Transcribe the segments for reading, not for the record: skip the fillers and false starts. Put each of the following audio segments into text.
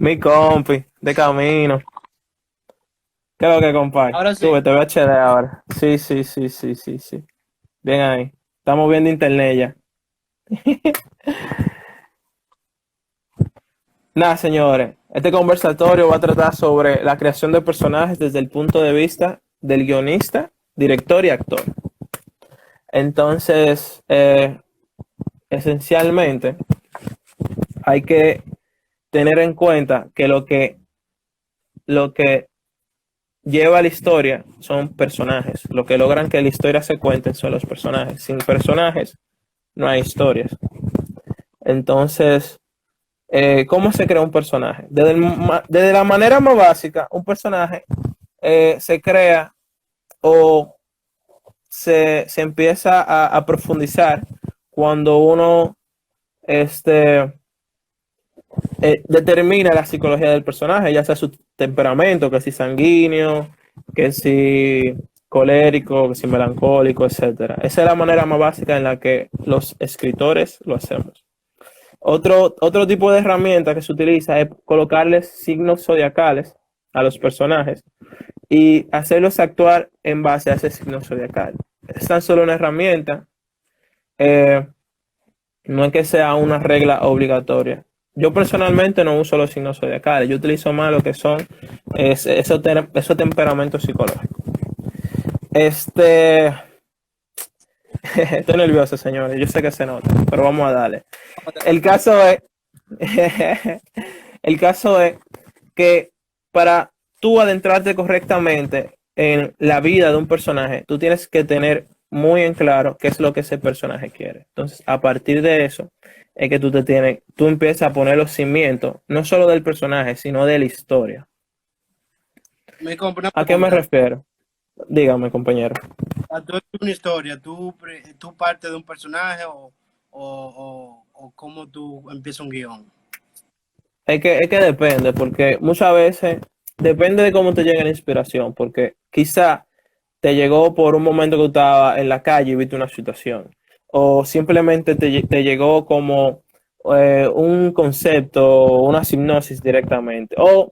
Mi compi, de camino. ¿Qué es lo que, compadre? Ahora sí. Sube, te veo HD ahora. Sí, sí, sí, sí, sí, sí. Bien ahí. Estamos viendo internet ya. Nada, señores. Este conversatorio va a tratar sobre la creación de personajes desde el punto de vista del guionista, director y actor. Entonces, esencialmente, hay que tener en cuenta que lo que lleva la historia son personajes. Lo que logran que la historia se cuente son los personajes. Sin personajes no hay historias. Entonces, ¿cómo se crea un personaje? Desde la manera más básica, un personaje se crea o se empieza a profundizar cuando uno este, determina la psicología del personaje, ya sea su temperamento, que si sanguíneo, que si colérico, que si melancólico, etcétera. Esa es la manera más básica en la que los escritores lo hacemos. Otro tipo de herramienta que se utiliza es colocarles signos zodiacales a los personajes y hacerlos actuar en base a ese signo zodiacal. Es tan solo una herramienta, eh, no es que sea una regla obligatoria. Yo personalmente no uso los signos zodiacales, yo utilizo más lo que son esos temperamentos psicológicos. Este, estoy nervioso, señores, yo sé que se nota, pero vamos a darle. El caso es, el caso es que para tú adentrarte correctamente en la vida de un personaje, tú tienes que tener muy en claro qué es lo que ese personaje quiere. Entonces, a partir de eso, es que tú empiezas a poner los cimientos, no solo del personaje, sino de la historia. Me compré una ¿A qué me pregunta. refiero? Dígame, compañero. ¿Tú es una historia? ¿Tú partes de un personaje o cómo tú empiezas un guión? Es que depende, porque muchas veces depende de cómo te llegue la inspiración, porque quizá te llegó por un momento que estaba en la calle y viste una situación, o simplemente te llegó como un concepto, una hipnosis directamente, o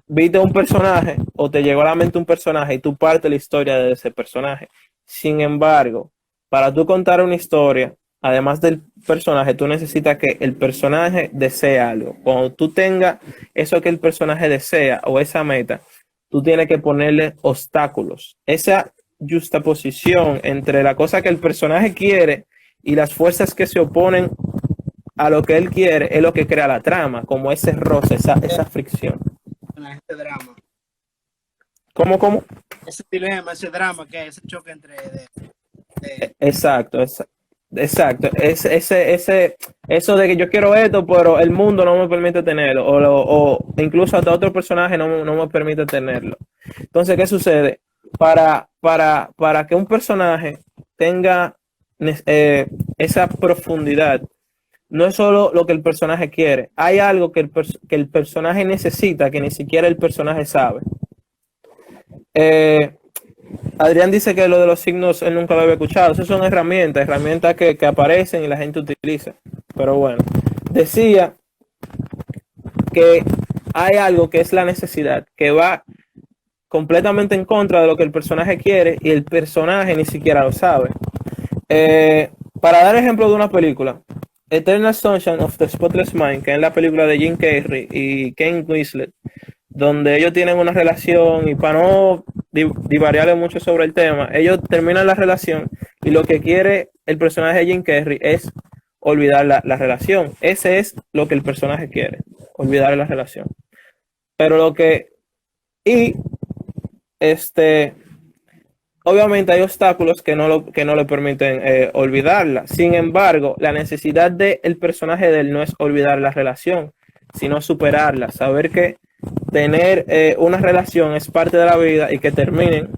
viste un personaje, o te llegó a la mente un personaje y tú partes la historia de ese personaje. Sin embargo, para tú contar una historia, además del personaje, tú necesitas que el personaje desee algo. Cuando tú tengas eso que el personaje desea o esa meta, tú tienes que ponerle obstáculos. Esa justaposición entre la cosa que el personaje quiere y las fuerzas que se oponen a lo que él quiere es lo que crea la trama, como ese roce, esa fricción. Ese drama, ¿Cómo? ese dilema, ese drama que es ese choque de- Exacto, exacto. Eso de que yo quiero esto, pero el mundo no me permite tenerlo, o incluso hasta otro personaje no me permite tenerlo. Entonces, ¿qué sucede? Para que un personaje tenga esa profundidad, no es solo lo que el personaje quiere, hay algo que el personaje necesita que ni siquiera el personaje sabe. Eh, Adrián dice que lo de los signos él nunca lo había escuchado. Esas son herramientas que aparecen y la gente utiliza. Pero bueno, decía que hay algo que es la necesidad, que va completamente en contra de lo que el personaje quiere y el personaje ni siquiera lo sabe. Para dar ejemplo de una película, Eternal Sunshine of the Spotless Mind, que es la película de Jim Carrey y Kate Winslet, donde ellos tienen una relación y para no divariarle mucho sobre el tema, ellos terminan la relación y lo que quiere el personaje de Jim Carrey es olvidar la relación. Ese es lo que el personaje quiere, olvidar la relación. Pero lo que, y este, obviamente hay obstáculos que no le permiten olvidarla. Sin embargo, la necesidad del personaje de él no es olvidar la relación, sino superarla, saber que tener una relación es parte de la vida y que terminen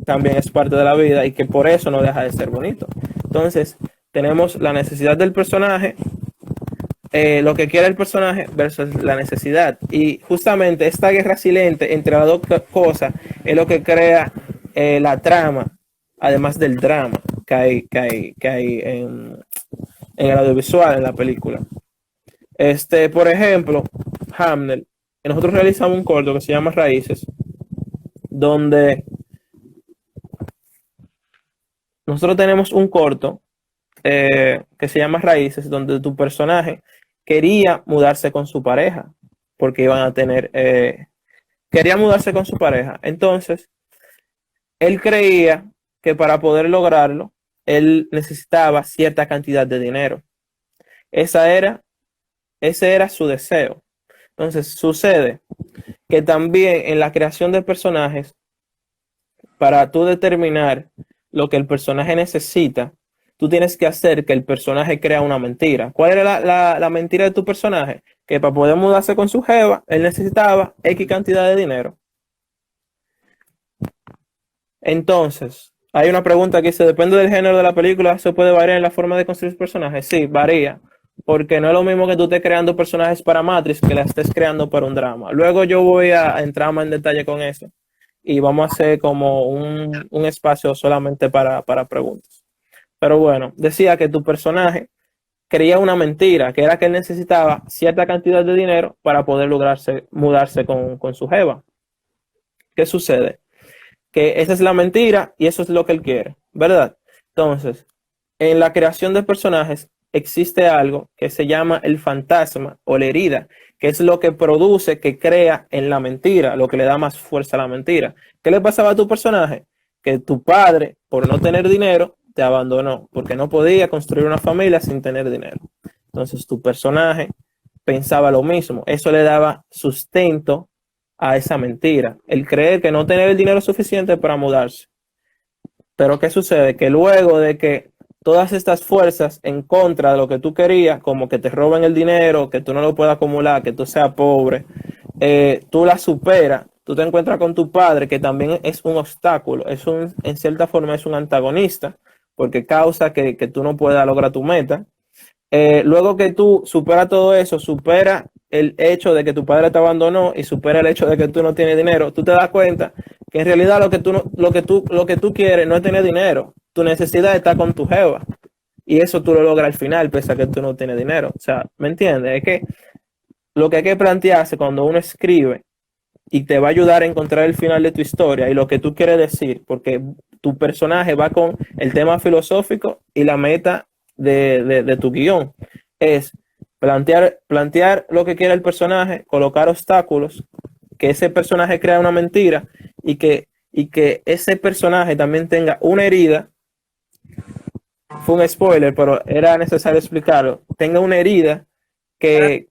también es parte de la vida y que por eso no deja de ser bonito. Entonces, tenemos la necesidad del personaje, lo que quiere el personaje versus la necesidad. Y justamente esta guerra silente entre las dos cosas es lo que crea la trama, además del drama que hay en el audiovisual, en la película. Por ejemplo, Hamlet. nosotros realizamos un corto que se llama Raíces, donde nosotros tenemos un corto que se llama Raíces, donde tu personaje quería mudarse con su pareja, porque iban a tener, quería mudarse con su pareja. Entonces, él creía que para poder lograrlo, él necesitaba cierta cantidad de dinero. Esa era, ese era su deseo. Entonces, sucede que también en la creación de personajes, para tú determinar lo que el personaje necesita, tú tienes que hacer que el personaje crea una mentira. ¿Cuál era la mentira de tu personaje? Que para poder mudarse con su jeva, él necesitaba X cantidad de dinero. Entonces, hay una pregunta que dice, ¿depende del género de la película, se puede variar en la forma de construir personajes? Sí, varía, porque no es lo mismo que tú estés creando personajes para Matrix que la estés creando para un drama. Luego yo voy a entrar más en detalle con eso y vamos a hacer como un espacio solamente para preguntas. Pero bueno, decía que tu personaje creía una mentira, que era que él necesitaba cierta cantidad de dinero para poder lograrse mudarse con su jeva. ¿Qué sucede? Que esa es la mentira y eso es lo que él quiere, ¿verdad? Entonces, en la creación de personajes existe algo que se llama el fantasma o la herida, que es lo que produce, que crea en la mentira, lo que le da más fuerza a la mentira. ¿Qué le pasaba a tu personaje? Que tu padre, por no tener dinero, te abandonó, porque no podía construir una familia sin tener dinero. Entonces, tu personaje pensaba lo mismo. Eso le daba sustento a esa mentira, el creer que no tener el dinero suficiente para mudarse. Pero ¿qué sucede? Que luego de que todas estas fuerzas en contra de lo que tú querías, como que te roben el dinero, que tú no lo puedas acumular, que tú seas pobre, tú la superas, tú te encuentras con tu padre, que también es un obstáculo, en cierta forma es un antagonista, porque causa que tú no puedas lograr tu meta. Luego que tú superas todo eso, supera el hecho de que tu padre te abandonó y supera el hecho de que tú no tienes dinero, tú te das cuenta que en realidad lo que tú quieres no es tener dinero, tu necesidad está con tu jeva y eso tú lo logras al final pese a que tú no tienes dinero. O sea, ¿me entiendes? Es que lo que hay que plantearse cuando uno escribe y te va a ayudar a encontrar el final de tu historia y lo que tú quieres decir, porque tu personaje va con el tema filosófico y la meta de tu guión, es plantear lo que quiere el personaje, colocar obstáculos, que ese personaje crea una mentira y que ese personaje también tenga una herida. Fue un spoiler, pero era necesario explicarlo. Tenga una herida que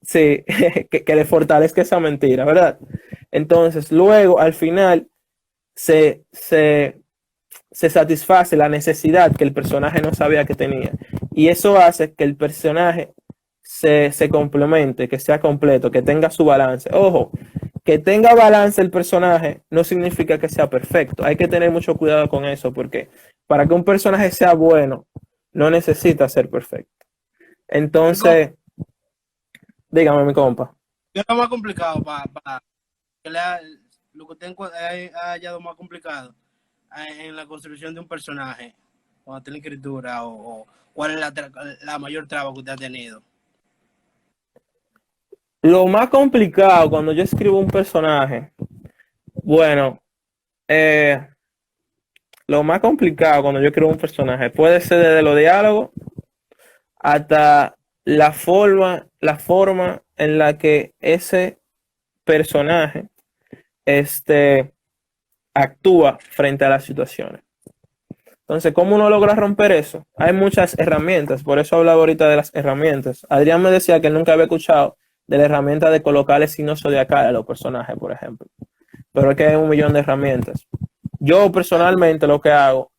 sí, que le fortalezca esa mentira, ¿verdad? Entonces, luego, al final, se satisface la necesidad que el personaje no sabía que tenía. Y eso hace que el personaje se complemente, que sea completo, que tenga su balance. Ojo, que tenga balance el personaje no significa que sea perfecto. Hay que tener mucho cuidado con eso, porque para que un personaje sea bueno, no necesita ser perfecto. Entonces, dígame, mi compa. ¿Qué es lo más complicado para que lo que usted ha hallado más complicado en la construcción de un personaje, cuando tiene escritura, o cuál es la mayor traba que usted ha tenido? Lo más complicado cuando yo escribo un personaje, bueno, lo más complicado cuando yo escribo un personaje puede ser desde los diálogos hasta la forma en la que ese personaje actúa frente a las situaciones. Entonces, ¿cómo uno logra romper eso? Hay muchas herramientas, por eso hablaba ahorita de las herramientas. Adrián me decía que él nunca había escuchado de la herramienta de colocarle signos zodiacales a los personajes, por ejemplo. Pero es que hay un millón de herramientas. Yo personalmente lo que hago,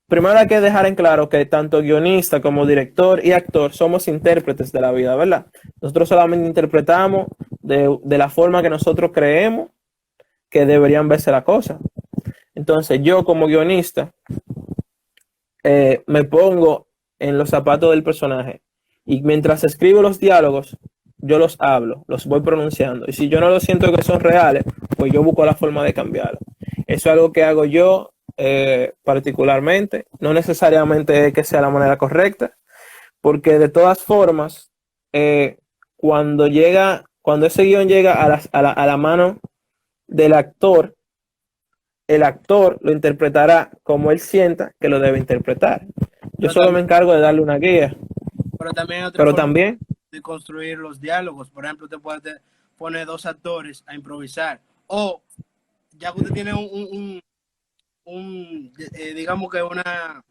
primero hay que dejar en claro que tanto guionista como director y actor somos intérpretes de la vida, ¿verdad? Nosotros solamente interpretamos de la forma que nosotros creemos que deberían verse las cosas. Entonces yo como guionista me pongo en los zapatos del personaje y mientras escribo los diálogos, yo los hablo, los voy pronunciando. Y si yo no lo siento que son reales, pues yo busco la forma de cambiarlo. Eso es algo que hago yo particularmente. No necesariamente es que sea la manera correcta, porque de todas formas, cuando ese guión llega a la mano del actor, el actor lo interpretará como él sienta que lo debe interpretar. Yo Pero solo me también, encargo de darle una guía, pero también hay otra pero forma también, de construir los diálogos. Por ejemplo, te puedes poner dos actores a improvisar. O ya que usted tiene digamos que una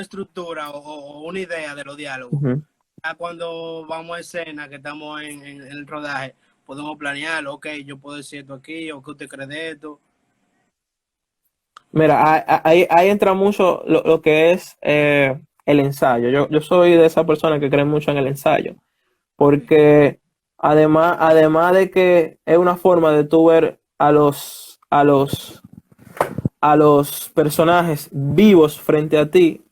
estructura o una idea de los diálogos. uh-huh. Ya cuando vamos a escena, que estamos en el rodaje, podemos planearlo. Ok, yo puedo decir esto aquí, o qué usted cree de esto. Mira, ahí entra mucho lo que es el ensayo. Yo soy de esa persona que cree mucho en el ensayo, porque además de que es una forma de tú ver a los personajes vivos frente a ti,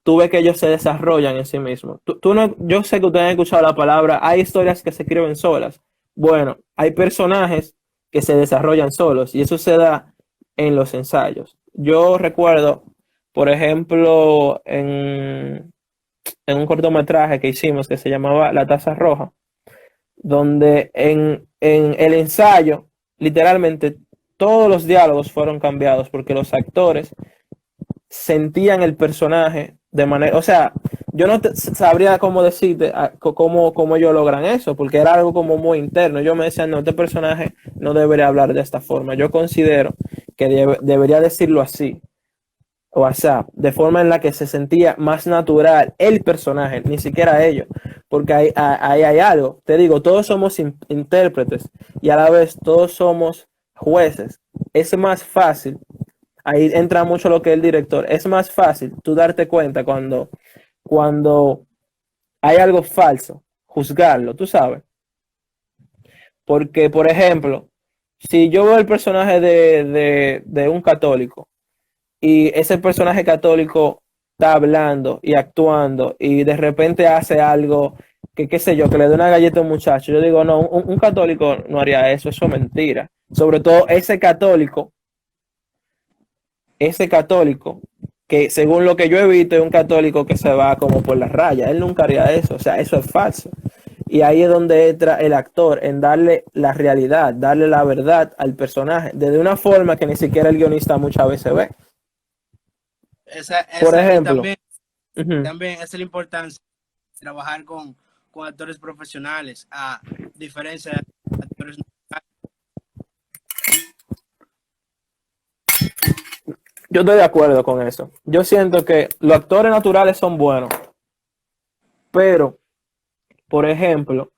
tú ves que ellos se desarrollan en sí mismos. Tú no, yo sé que ustedes han escuchado la palabra, hay historias que se escriben solas. Bueno, hay personajes que se desarrollan solos y eso se da en los ensayos. Yo recuerdo, por ejemplo, en un cortometraje que hicimos que se llamaba La Taza Roja, donde en el ensayo, literalmente, todos los diálogos fueron cambiados porque los actores sentían el personaje de manera, o sea, yo no sabría cómo decirte cómo ellos logran eso, porque era algo como muy interno. Yo me decía, no, este personaje no debería hablar de esta forma. Yo considero que debería decirlo así, o sea, de forma en la que se sentía más natural el personaje, ni siquiera ellos, porque ahí hay algo. Te digo, todos somos intérpretes y a la vez todos somos jueces. Es más fácil, ahí entra mucho lo que es el director, es más fácil tú darte cuenta cuando hay algo falso, juzgarlo, tú sabes. Porque, por ejemplo, si yo veo el personaje de un católico y ese personaje católico está hablando y actuando y de repente hace algo que, qué sé yo, que le dé una galleta a un muchacho, yo digo, no, un católico no haría eso, eso es mentira. Sobre todo ese católico, que según lo que yo he visto es un católico que se va como por la raya, él nunca haría eso, o sea, eso es falso. Y ahí es donde entra el actor, en darle la realidad, darle la verdad al personaje, de una forma que ni siquiera el guionista muchas veces ve. Por Y ejemplo, también, uh-huh. también esa es la importancia de trabajar con actores profesionales, a diferencia de actores. Yo estoy de acuerdo con eso. Yo siento que los actores naturales son buenos, pero, por ejemplo,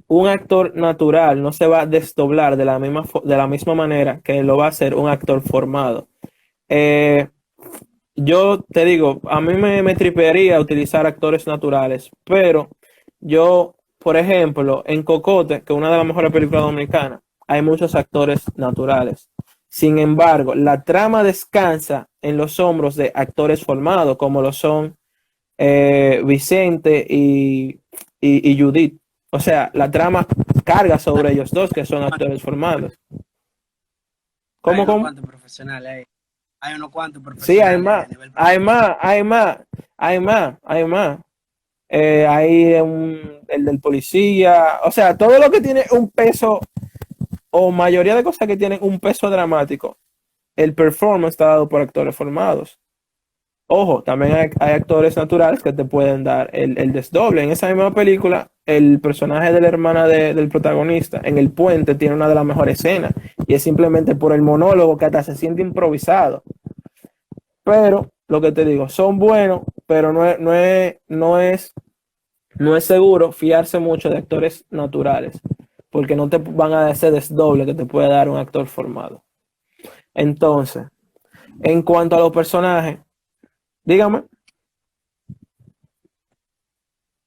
un actor natural no se va a desdoblar de la misma manera que lo va a hacer un actor formado. Eh, yo te digo, a mí me tripearía utilizar actores naturales, pero yo, por ejemplo, en Cocote, que es una de las mejores películas dominicanas, hay muchos actores naturales. Sin embargo, la trama descansa en los hombros de actores formados, como lo son Vicente y Judith. O sea, la trama carga sobre ellos dos, que son actores formados. Hay ¿Cómo, unos cómo? cuantos profesionales, hay unos cuantos Sí, hay profesionales más, a nivel hay profesional. más, hay más, hay más, hay más. Hay el del policía, o sea, todo lo que tiene un peso, o mayoría de cosas que tienen un peso dramático, el performance está dado por actores formados. Ojo, también hay actores naturales que te pueden dar el desdoble. En esa misma película, el personaje de la hermana del protagonista en el puente tiene una de las mejores escenas y es simplemente por el monólogo que hasta se siente improvisado. Pero, lo que te digo, son buenos, pero no es seguro fiarse mucho de actores naturales, porque no te van a dar ese desdoble que te puede dar un actor formado. Entonces, en cuanto a los personajes, dígame.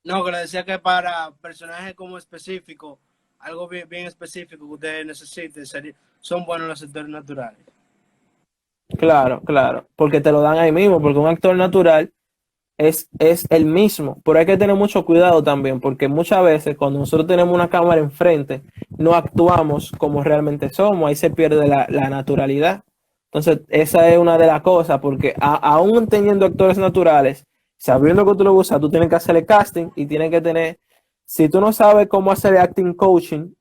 No, que le decía que para personajes como específico, algo bien, bien específico que ustedes necesiten, son buenos los actores naturales. Claro, claro, porque te lo dan ahí mismo, porque un actor natural es el mismo, pero hay que tener mucho cuidado también, porque muchas veces cuando nosotros tenemos una cámara enfrente, no actuamos como realmente somos, ahí se pierde la naturalidad. Entonces, esa es una de las cosas, porque aún teniendo actores naturales, Sabiendo que tú lo usas, tú tienes que hacerle casting y tienes que tener, si tú no sabes cómo hacer acting coaching,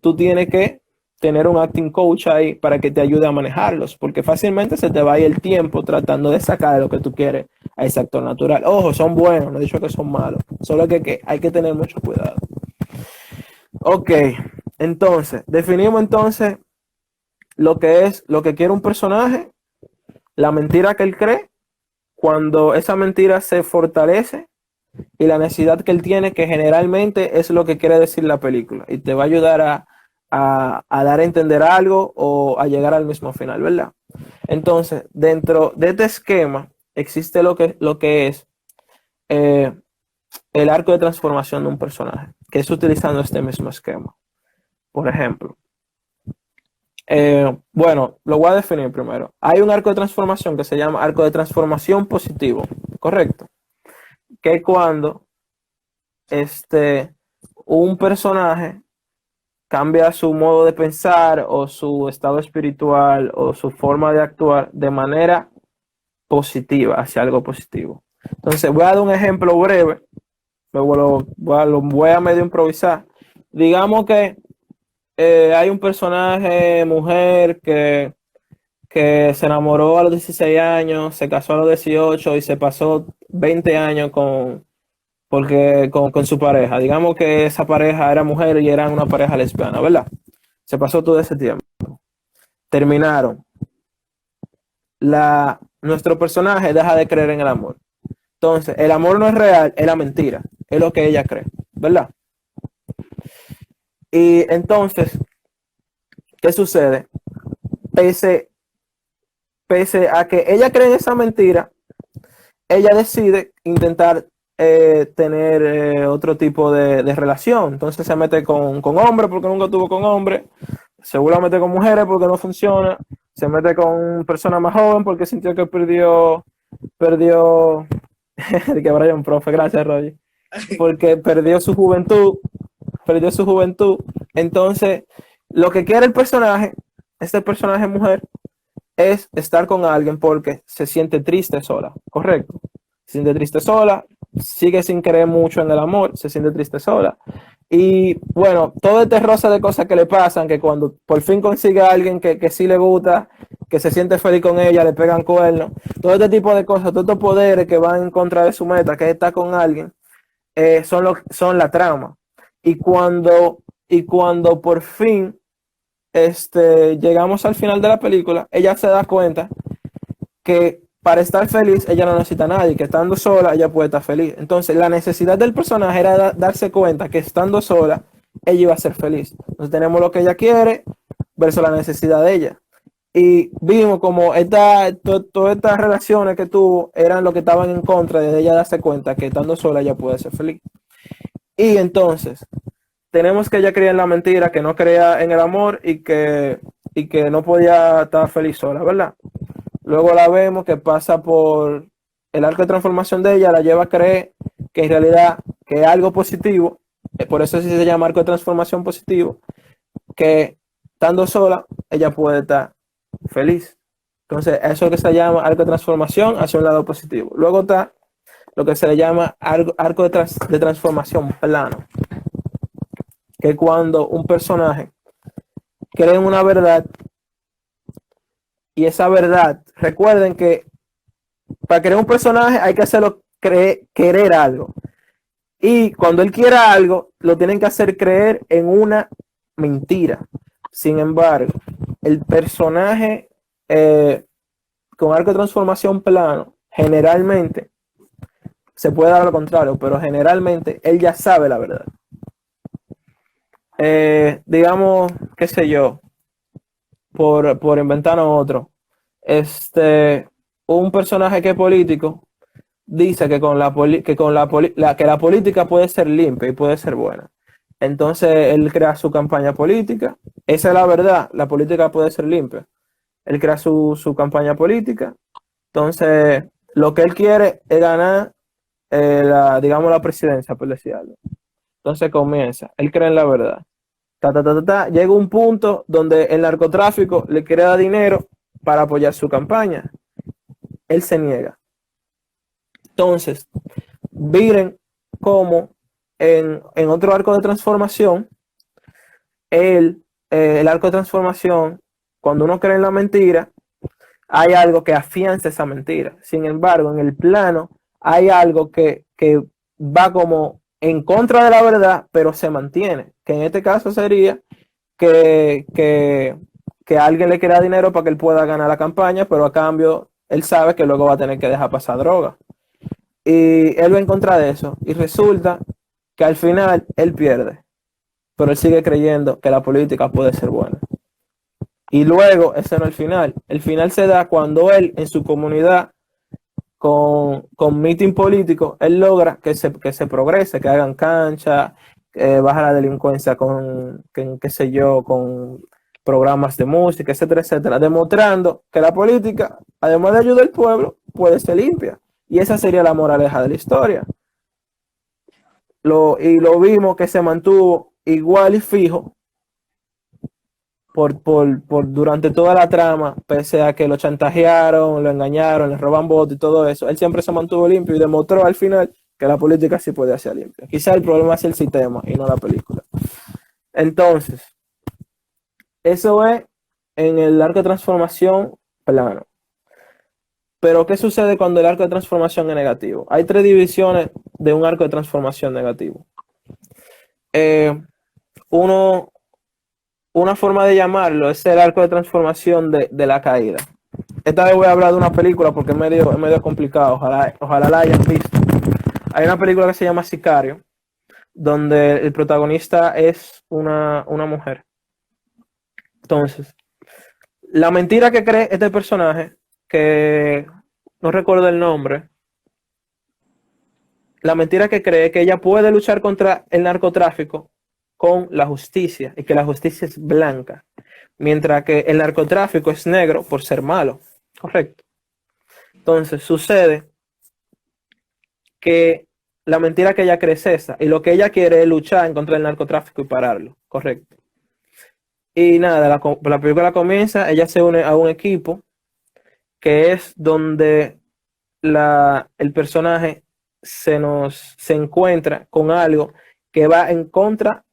tú tienes que tener un acting coach ahí para que te ayude a manejarlos, porque fácilmente se te va a ir el tiempo tratando de sacar lo que tú quieres a ese actor natural. Ojo, son buenos, no he dicho que son malos, solo que hay que tener mucho cuidado. Ok, entonces, definimos entonces lo que es, lo que quiere un personaje, la mentira que él cree, cuando esa mentira se fortalece y la necesidad que él tiene, que generalmente es lo que quiere decir la película y te va a ayudar a dar a entender algo o a llegar al mismo final, ¿verdad? Entonces, dentro de este esquema existe lo que es eh, el arco de transformación de un personaje, que es utilizando este mismo esquema. Por ejemplo, bueno, lo voy a definir primero. Hay un arco de transformación que se llama arco de transformación positivo, ¿correcto? Que es cuando un personaje cambia su modo de pensar o su estado espiritual o su forma de actuar de manera positiva, hacia algo positivo. Entonces, voy a dar un ejemplo breve, lo voy a medio improvisar. Digamos que hay un personaje, mujer, que se enamoró a los 16 años, se casó a los 18 y se pasó 20 años con su pareja. Digamos que esa pareja era mujer y eran una pareja lesbiana, ¿verdad? Se pasó todo ese tiempo. Terminaron. Nuestro personaje deja de creer en el amor. Entonces, el amor no es real, es la mentira. Es lo que ella cree, ¿verdad? Y entonces, ¿qué sucede? Pese a que ella cree en esa mentira, ella decide intentar tener otro tipo de relación. Entonces se mete con hombres porque nunca tuvo con hombres, se vuelve a meter con mujeres porque no funciona, se mete con personas más jóvenes porque sintió que perdió que Brian profe, gracias Roger, porque perdió su juventud. Entonces, lo que quiere el personaje, este personaje mujer, es estar con alguien porque se siente triste sola, correcto. Se siente triste sola, sigue sin creer mucho en el amor, se siente triste sola. Y bueno, todo este rosa de cosas que le pasan, que cuando por fin consigue a alguien que sí le gusta, que se siente feliz con ella, le pegan cuernos, todo este tipo de cosas, todos estos poderes que van en contra de su meta, que es estar con alguien, son la trama. Y cuando por fin llegamos al final de la película, ella se da cuenta que para estar feliz ella no necesita a nadie, que estando sola ella puede estar feliz. Entonces la necesidad del personaje era darse cuenta que estando sola ella iba a ser feliz. Entonces tenemos lo que ella quiere versus la necesidad de ella. Y vimos como todas estas relaciones que tuvo eran lo que estaban en contra de ella darse cuenta que estando sola ella puede ser feliz. Y entonces tenemos que ella creía en la mentira, que no creía en el amor y que no podía estar feliz sola, ¿verdad? Luego la vemos que pasa por el arco de transformación de ella, la lleva a creer que en realidad que es algo positivo, por eso sí se llama arco de transformación positivo, que estando sola ella puede estar feliz. Entonces eso es lo que se llama arco de transformación hacia un lado positivo. Luego está lo que se le llama arco de transformación plano, que cuando un personaje cree en una verdad y esa verdad, recuerden que para crear un personaje hay que hacerlo querer algo. Y cuando él quiera algo, lo tienen que hacer creer en una mentira. Sin embargo, el personaje con arco de transformación plano, generalmente, se puede dar lo contrario, pero generalmente él ya sabe la verdad. Digamos, qué sé yo, por inventarnos otro, un personaje que es político dice que la política puede ser limpia y puede ser buena. Entonces él crea su campaña política. Esa es la verdad, la política puede ser limpia. Él crea su campaña política. Entonces lo que él quiere es ganar digamos la presidencia, por decir algo. Entonces comienza, él cree en la verdad. Llega un punto donde el narcotráfico le quiere dar dinero para apoyar su campaña. Él se niega. Entonces, miren cómo en otro arco de transformación, el arco de transformación, cuando uno cree en la mentira, hay algo que afianza esa mentira. Sin embargo, en el plano hay algo que va como en contra de la verdad, pero se mantiene. Que en este caso sería que alguien le quiera dinero para que él pueda ganar la campaña, pero a cambio él sabe que luego va a tener que dejar pasar droga. Y él va en contra de eso. Y resulta que al final él pierde, pero él sigue creyendo que la política puede ser buena. Y luego, ese no es el final. El final se da cuando él, en su comunidad, con meeting político, él logra que se progrese, que hagan cancha, baja la delincuencia con, qué sé yo, con programas de música, etcétera, etcétera, demostrando que la política, además de ayudar al pueblo, puede ser limpia. Y esa sería la moraleja de la historia. Y lo vimos que se mantuvo igual y fijo durante toda la trama, pese a que lo chantajearon, lo engañaron, le roban votos y todo eso. Él siempre se mantuvo limpio y demostró al final que la política sí puede ser limpia. Quizá el problema es el sistema y no la película. Entonces, eso es en el arco de transformación plano. Pero, ¿qué sucede cuando el arco de transformación es negativo? Hay 3 divisiones de un arco de transformación negativo. Una forma de llamarlo es el arco de transformación de la caída. Esta vez voy a hablar de una película porque es medio complicado. Ojalá la hayan visto. Hay una película que se llama Sicario, donde el protagonista es una mujer. Entonces, la mentira que cree este personaje, que no recuerdo el nombre, la mentira que cree es que ella puede luchar contra el narcotráfico con la justicia y que la justicia es blanca, mientras que el narcotráfico es negro por ser malo, correcto. Entonces sucede que la mentira que ella cree es esa y lo que ella quiere es luchar en contra del narcotráfico y pararlo, correcto. Y nada, la película comienza, ella se une a un equipo que es donde el personaje se encuentra con algo que va en contra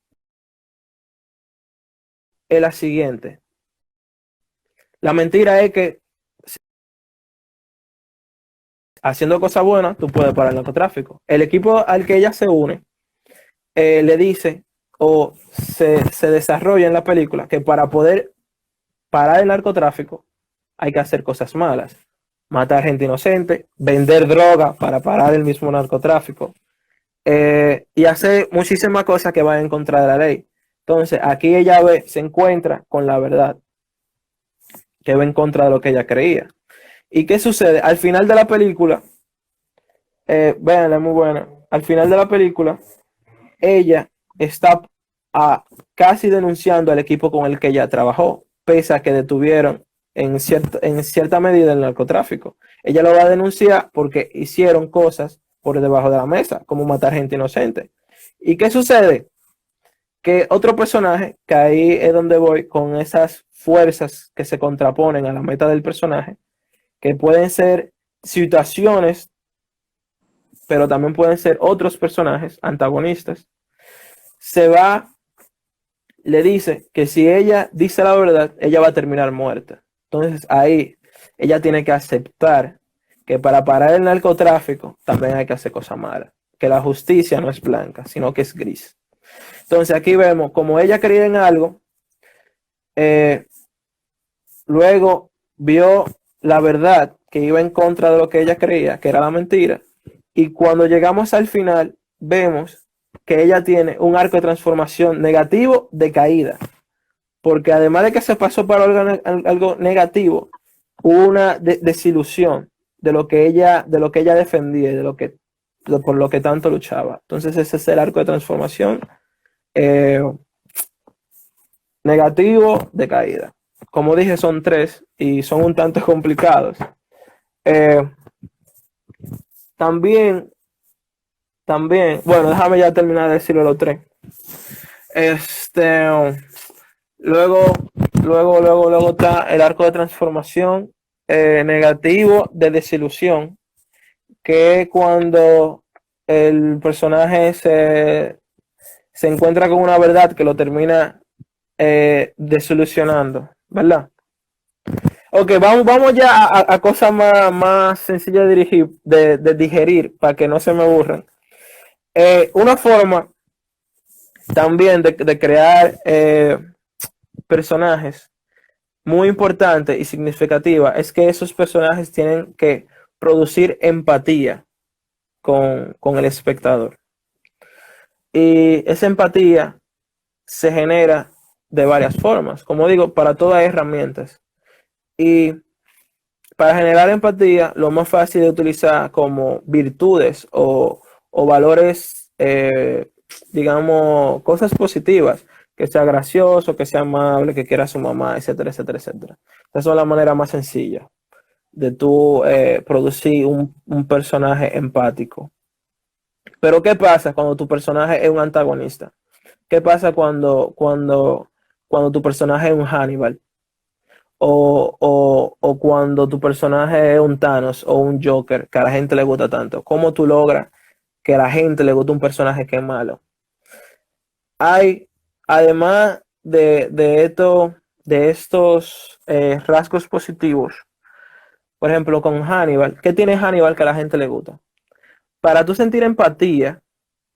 de la siguiente. La mentira es que haciendo cosas buenas, tú puedes parar el narcotráfico. El equipo al que ella se une le dice o se desarrolla en la película que para poder parar el narcotráfico hay que hacer cosas malas. Matar gente inocente, vender droga para parar el mismo narcotráfico y hacer muchísimas cosas que van en contra de la ley. Entonces, aquí ella se encuentra con la verdad, que va en contra de lo que ella creía. ¿Y qué sucede? Al final de la película, véanla, es muy buena. Al final de la película, ella está casi denunciando al equipo con el que ella trabajó, pese a que detuvieron en cierta medida el narcotráfico. Ella lo va a denunciar porque hicieron cosas por debajo de la mesa, como matar gente inocente. ¿Y qué sucede? Que otro personaje, que ahí es donde voy, con esas fuerzas que se contraponen a la meta del personaje, que pueden ser situaciones, pero también pueden ser otros personajes antagonistas, le dice que si ella dice la verdad, ella va a terminar muerta. Entonces ahí ella tiene que aceptar que para parar el narcotráfico también hay que hacer cosas malas, que la justicia no es blanca, sino que es gris. Entonces aquí vemos como ella creía en algo, luego vio la verdad que iba en contra de lo que ella creía, que era la mentira, y cuando llegamos al final vemos que ella tiene un arco de transformación negativo de caída, porque además de que se pasó para algo negativo, hubo una desilusión de lo que ella defendía y por lo que tanto luchaba. Entonces ese es el arco de transformación negativo de caída. Como dije, son 3 y son un tanto complicados. También, bueno, déjame ya terminar de decirlo los 3. Luego está el arco de transformación negativo de desilusión, que cuando el personaje se encuentra con una verdad que lo termina desilusionando, ¿verdad? Ok, vamos ya a cosas más sencillas de, de digerir para que no se me aburran. Una forma también de crear personajes muy importante y significativa es que esos personajes tienen que producir empatía con el espectador. Y esa empatía se genera de varias formas, como digo, para todas herramientas. Y para generar empatía, lo más fácil de utilizar como virtudes o valores, digamos, cosas positivas, que sea gracioso, que sea amable, que quiera a su mamá, etcétera, etcétera, etcétera. Esa es la manera más sencilla de tú producir un personaje empático. Pero ¿qué pasa cuando tu personaje es un antagonista? ¿Qué pasa cuando tu personaje es un Hannibal? O cuando tu personaje es un Thanos o un Joker que a la gente le gusta tanto. ¿Cómo tú logras que a la gente le guste un personaje que es malo? Hay, además de estos rasgos positivos, por ejemplo, con Hannibal, ¿qué tiene Hannibal que a la gente le gusta? Para tú sentir empatía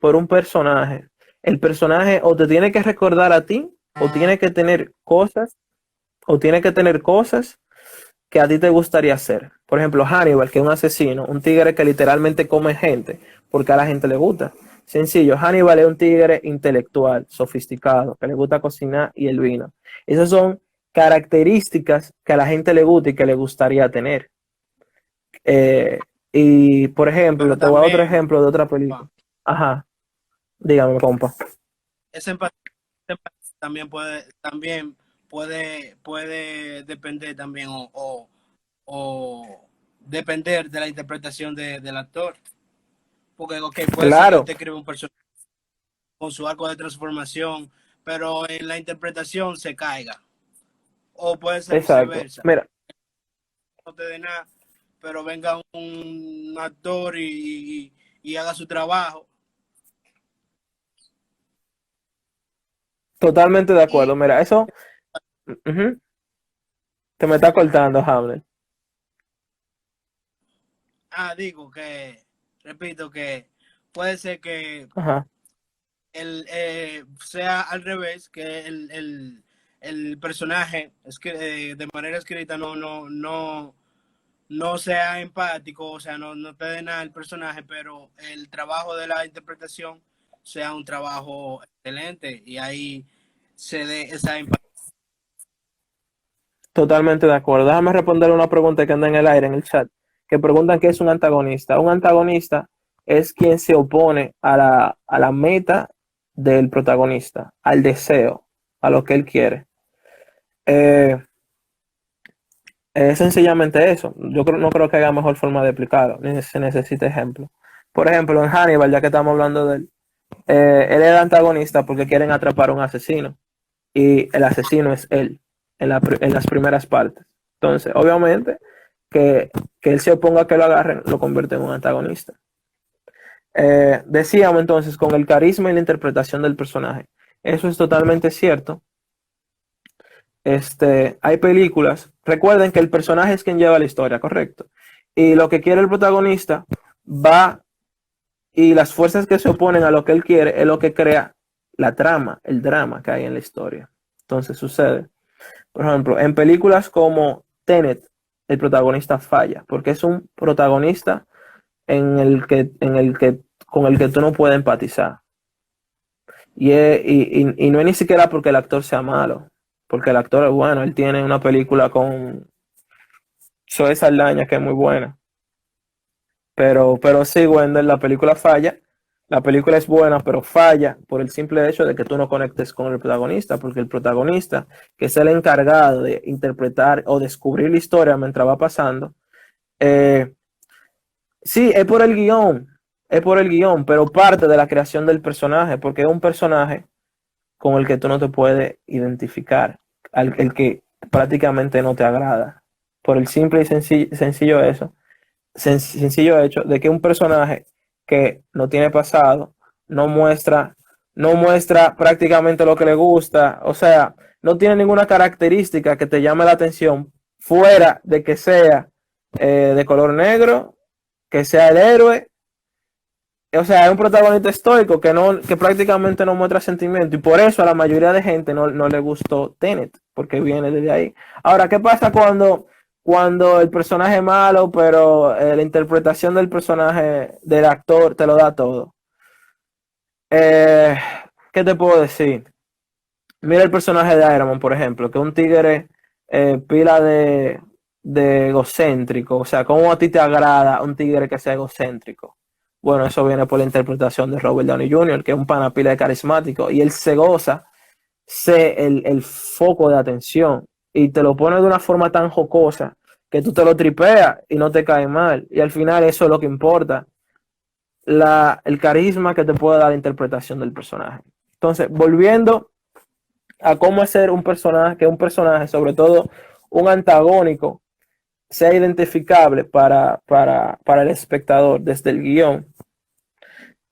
por un personaje, el personaje o te tiene que recordar a ti, o tiene que tener cosas, o tiene que tener cosas que a ti te gustaría hacer. Por ejemplo, Hannibal, que es un asesino, un tigre que literalmente come gente, porque a la gente le gusta. Sencillo, Hannibal es un tigre intelectual, sofisticado, que le gusta cocinar y el vino. Esas son características que a la gente le gusta y que le gustaría tener. Eh, y, por ejemplo, Pero te voy a dar otro también, ejemplo de otra película. pa, Ajá, dígame, compa. esa empatía también puede depender también o depender de la interpretación del actor. Porque, ok, puede ser que Claro, te escriba un personaje con su arco de transformación, pero en la interpretación se caiga. O puede ser exacto. viceversa. Mira, No te dé nada, pero venga un actor y haga su trabajo. totalmente de Y, acuerdo. Mira, eso ujú, te me está cortando, Hamlet. digo que, repito, que puede ser que Ajá. sea al revés, que el personaje es que de manera escrita no sea empático, o sea, no te dé nada al personaje, pero el trabajo de la interpretación sea un trabajo excelente y ahí se dé esa empatía. Totalmente de acuerdo. Déjame responder una pregunta que anda en el aire, en el chat, que preguntan qué es un antagonista. Un antagonista es quien se opone a la meta del protagonista, al deseo, a lo que él quiere. Eh, es sencillamente eso. No creo que haya mejor forma de explicarlo, ni se necesita ejemplo. Por ejemplo, en Hannibal, ya que estamos hablando de él, él es el antagonista porque quieren atrapar a un asesino y el asesino es él en las primeras partes. Entonces, obviamente, que, que él se oponga a que lo agarren lo convierte en un antagonista. Decíamos entonces, con el carisma y la interpretación del personaje. Eso es totalmente cierto. Hay películas, recuerden que el personaje es quien lleva la historia, correcto. Y lo que quiere el protagonista va y las fuerzas que se oponen a lo que él quiere es lo que crea la trama, el drama que hay en la historia. Entonces sucede. Por ejemplo, en películas como Tenet, el protagonista falla, porque es un protagonista con el que tú no puedes empatizar. Y no es ni siquiera porque el actor sea malo, porque el actor es bueno, él tiene una película con Zoe Saldaña que es muy buena. Pero sí, Wendell, la película falla. La película es buena, pero falla por el simple hecho de que tú no conectes con el protagonista, porque el protagonista, que es el encargado de interpretar o descubrir la historia mientras va pasando, eh, sí, es por el guión, pero parte de la creación del personaje, porque es un personaje con el que tú no te puedes identificar, el que prácticamente no te agrada, por el simple y sencillo eso sencillo hecho de que un personaje que no tiene pasado, no muestra, no muestra prácticamente lo que le gusta, o sea, no tiene ninguna característica que te llame la atención fuera de que sea de color negro, que sea el héroe, o sea, es un protagonista estoico que prácticamente no muestra sentimiento y por eso a la mayoría de gente no le gustó Tenet, porque viene desde ahí. Ahora, ¿qué pasa cuando el personaje es malo, pero la interpretación del personaje, del actor, te lo da todo? Eh, ¿Qué te puedo decir? Mira el personaje de Iron Man, por ejemplo, que es un tigre pila de egocéntrico. O sea, ¿cómo a ti te agrada un tigre que sea egocéntrico? Bueno, eso viene por la interpretación de Robert Downey Jr., que es un pana pila de carismático, y él se goza, el foco de atención, y te lo pone de una forma tan jocosa que tú te lo tripeas y no te cae mal. Y al final eso es lo que importa, el carisma que te puede dar la interpretación del personaje. Entonces, volviendo a cómo hacer que un personaje, sobre todo un antagónico, sea identificable para el espectador desde el guión.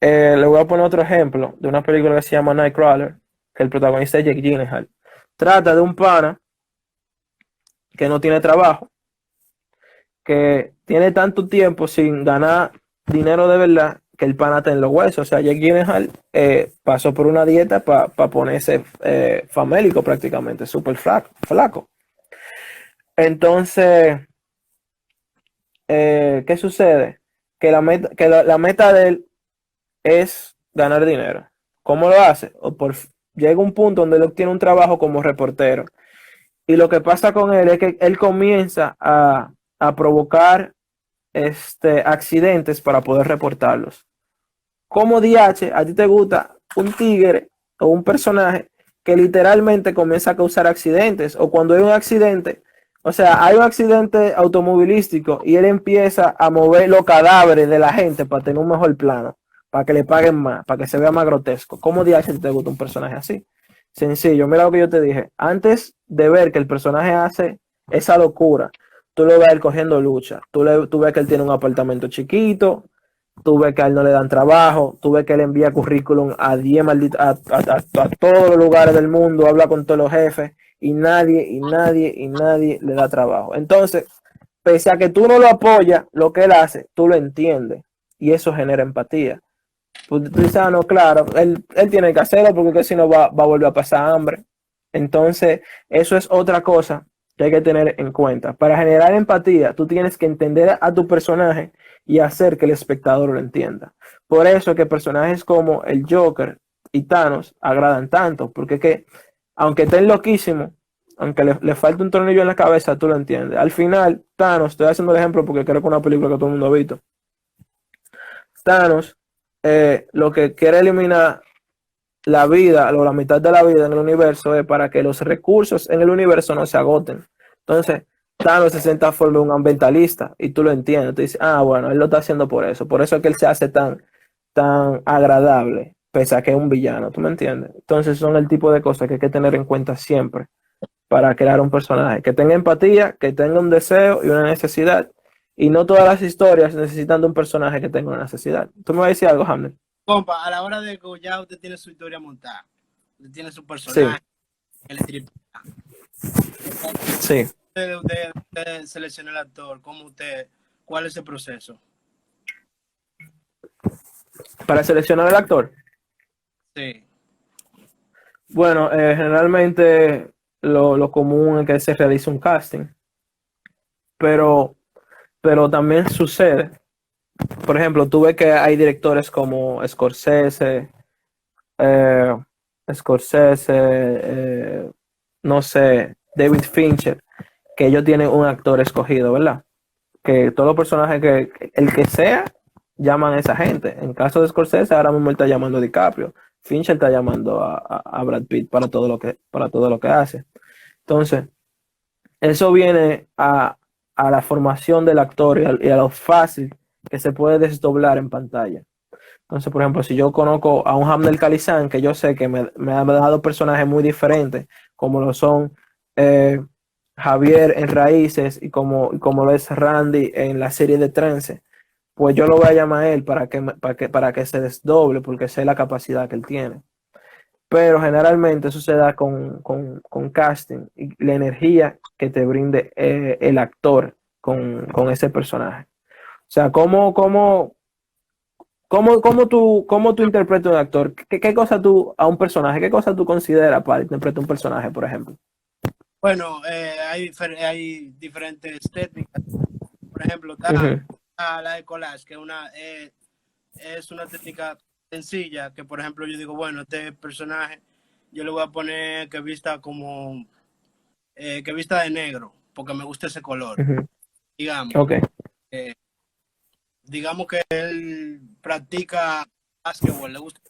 Le voy a poner otro ejemplo de una película que se llama Nightcrawler, que el protagonista es Jake Gyllenhaal. Trata de un pana que no tiene trabajo, que tiene tanto tiempo sin ganar dinero de verdad, que el pana está en los huesos. O sea, Jake Gyllenhaal pasó por una dieta para ponerse famélico prácticamente, súper flaco. Entonces, ¿qué sucede? Que la meta de él es ganar dinero. ¿Cómo lo hace? Llega un punto donde él obtiene un trabajo como reportero. Y lo que pasa con él es que él comienza a provocar accidentes para poder reportarlos. Como DH, a ti te gusta un tigre o un personaje que literalmente comienza a causar accidentes, o cuando hay un accidente, o sea, hay un accidente automovilístico y él empieza a mover los cadáveres de la gente para tener un mejor plano, para que le paguen más, para que se vea más grotesco. ¿Cómo DH te gusta un personaje así? Sencillo, mira lo que yo te dije. Antes de ver que el personaje hace esa locura, tú lo ves él cogiendo lucha. Tú ves que él tiene un apartamento chiquito, tú ves que a él no le dan trabajo, tú ves que él envía currículum a 10 a todos los lugares del mundo, habla con todos los jefes y nadie le da trabajo. Entonces, pese a que tú no lo apoyas, lo que él hace, tú lo entiendes y eso genera empatía. Pues tú dices, no, claro, él tiene que hacerlo porque si no va a volver a pasar hambre. Entonces, eso es otra cosa que hay que tener en cuenta. Para generar empatía, tú tienes que entender a tu personaje y hacer que el espectador lo entienda. Por eso que personajes como el Joker y Thanos agradan tanto, porque que, aunque estén loquísimos, aunque le falte un tornillo en la cabeza, tú lo entiendes. Al final, Thanos, estoy haciendo el ejemplo porque creo que es una película que todo el mundo ha visto. Thanos, lo que quiere eliminar la vida, o la mitad de la vida en el universo, es para que los recursos en el universo no se agoten. Entonces, Thanos se sienta a formar un ambientalista y tú lo entiendes. Tú dices, bueno, él lo está haciendo por eso. Por eso es que él se hace tan agradable, pese a que es un villano. ¿Tú me entiendes? Entonces, son el tipo de cosas que hay que tener en cuenta siempre para crear un personaje que tenga empatía, que tenga un deseo y una necesidad. Y no todas las historias necesitan de un personaje que tenga una necesidad. ¿Tú me vas a decir algo, Hamlet? Compa, a la hora de que ya usted tiene su historia montada, usted tiene su personaje, Sí. el tripea. Sí. Usted selecciona el actor, ¿cuál es el proceso? Para seleccionar el actor. Sí. Bueno, generalmente lo común es que se realice un casting, pero también sucede. Por ejemplo, tú ves que hay directores como Scorsese, eh, no sé, David Fincher, que ellos tienen un actor escogido, ¿verdad? Que todos los personajes el que sea, llaman a esa gente. En caso de Scorsese, ahora mismo él está llamando a DiCaprio. Fincher está llamando a Brad Pitt para todo lo que hace. Entonces, eso viene a la formación del actor y a lo fácil que se puede desdoblar en pantalla. Entonces, por ejemplo, si yo conozco a un Hamner Calizán, que yo sé que me ha dado personajes muy diferentes, como lo son Javier en Raíces y como lo es Randy en la serie de Trance, pues yo lo voy a llamar a él para que se desdoble, porque sé la capacidad que él tiene. Pero generalmente eso se da con casting y la energía que te brinde el actor con ese personaje. O sea, cómo tú interpretas un actor? ¿Qué cosa tú, a un personaje, qué cosa tú consideras para interpretar un personaje, por ejemplo? Bueno, hay diferentes técnicas. Por ejemplo, está Ujú, la de collage, que es una técnica sencilla, que por ejemplo yo digo, bueno, este personaje yo le voy a poner que vista de negro, porque me gusta ese color, ujú. digamos. Ok. Eh, digamos que él practica básquetbol, le gusta,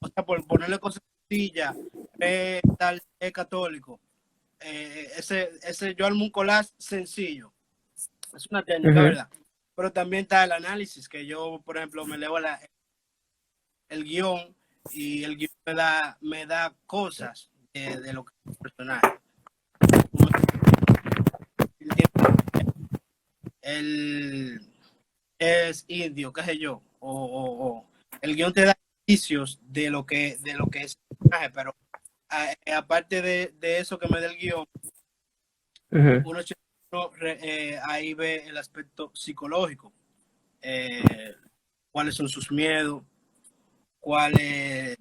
o sea, por ponerle cosas sencillas, es católico. Yo armo un collage sencillo, es una técnica, Ujú, ¿verdad? Pero también está el análisis, que yo, por ejemplo, me leo el guión y el guión me da cosas de lo que es el personaje. Como él es indio, qué sé yo, el guión te da indicios de lo que es el personaje, pero aparte de eso que me da el guión, ujú. uno, ahí ve el aspecto psicológico, eh, cuáles son sus miedos, cuáles